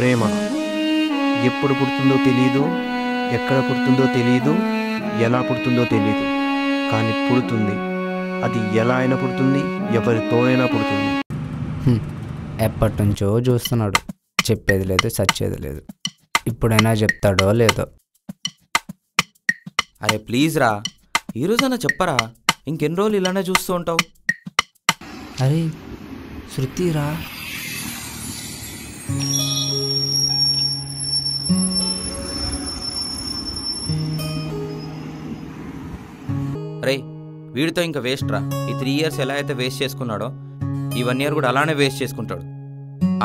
ప్రేమ ఎప్పుడు పుడుతుందో తెలియదు, ఎక్కడ పుడుతుందో తెలియదు, ఎలా పుడుతుందో తెలియదు, కానీ పుడుతుంది. అది ఎలా అయినా పుడుతుంది, ఎవరితో అయినా పుడుతుంది. ఎప్పటి నుంచో చూస్తున్నాడు, చెప్పేది లేదు, సచ్చేది లేదు. ఇప్పుడైనా చెప్తాడో లేదో. అరే ప్లీజ్ రా, ఈరోజైనా చెప్పరా, ఇంకెన్ని రోజులు ఇలానే చూస్తూ ఉంటావు? అరే శృతిరా. రే వీడితో ఇంకా వేస్ట్ రా. ఈ 3 years ఎలా అయితే వేస్ట్ చేసుకున్నాడో ఈ 1 year కూడా అలానే వేస్ట్ చేసుకుంటాడు.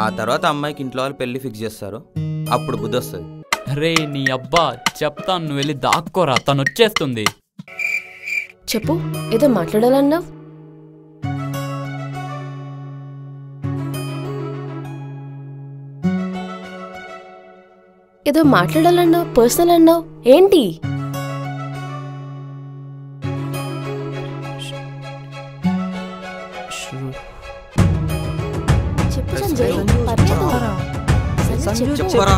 ఆ తర్వాత అమ్మాయికి ఇంట్లో వాళ్ళు పెళ్లి ఫిక్స్ చేస్తారు, అప్పుడు బుద్ధి వస్తుంది. రే నీ అబ్బా చెప్తాను, నువ్వు వెళ్ళి దాక్కోరా, తను వచ్చేస్తుంది. చెప్పు, ఏదో మాట్లాడాలన్నావు. ఏదో మాట్లాడాలన్నావు, పర్సనల్ అన్నావు, ఏంటి? చెప్పు సంజయ్, చెప్పరా.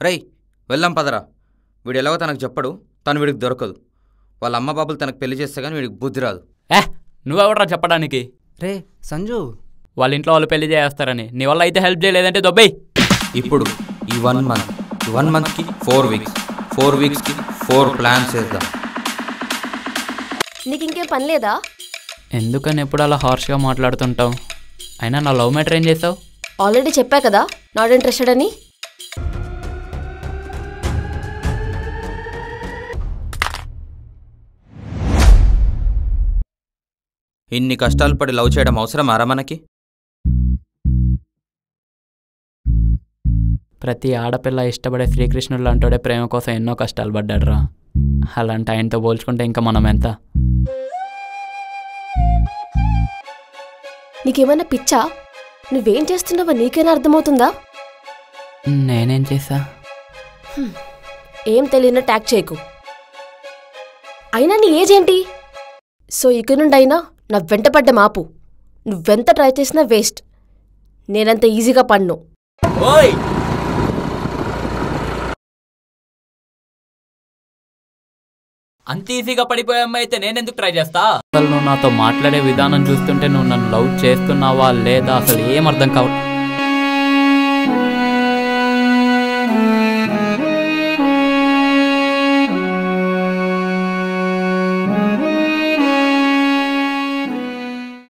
రై వెళ్దాం పదరా. వీడు ఎలాగో తనకు చెప్పడు, తను వీడికి దొరకదు. వాళ్ళ అమ్మ బాబులు తనకు పెళ్లి చేస్తే కానీ వీడికి బుద్ధి రాదు. నువ్వెవడరా చెప్పడానికి? రే సంజు, వాళ్ళ ఇంట్లో వాళ్ళు పెళ్లి చేస్తారని నీ వల్ల అయితే హెల్ప్ చేయలేదంటే దొబ్బై. ఇప్పుడు ఈ 1 monthకి 4 weeks, 4 weeksకి 4 plans చేద్దాం. నీకు ఇంకేం పని లేదా? ఎందుకని ఎప్పుడు అలా హార్ష్గా మాట్లాడుతుంటావు? అయినా నా లవ్ మ్యాటర్ ఏం చేసావు? ఆల్రెడీ చెప్పా కదా, నాట్ ఇంట్రెస్టెడ్ అని. ఇన్ని కష్టాలు పడి లవ్ చేయడం అవసరమారా మనకి? ప్రతి ఆడపిల్ల ఇష్టపడే శ్రీకృష్ణుడు లాంటోడే ప్రేమ కోసం ఎన్నో కష్టాలు పడ్డాడురా. అలాంటి ఆయనతో పోల్చుకుంటే ఇంకా మనం ఎంత? నీకేమైనా పిచ్చా? నువ్వేం చేస్తున్నావో నీకైనా అర్థమవుతుందా? నేనేం చేసా? ఏం తెలియని ట్యాగ్ చేయకు. అయినా నీ ఏజ్ ఏంటి? సో ఇక నుండి అయినా నా వెంట పడ్డ మాపు. నువ్వెంత ట్రై చేసినా వేస్ట్. నేనంత ఈజీగా పడ్ను. ఓయ్ అంత ఈజీగా పడిపోయే అమ్మాయి అయితే నేనెందుకు ట్రై చేస్తా? అసలు నువ్వు నాతో మాట్లాడే విధానం చూస్తుంటే నువ్వు నన్ను లవ్ చేస్తున్నావా లేదా అసలు ఏం అర్థం కావు.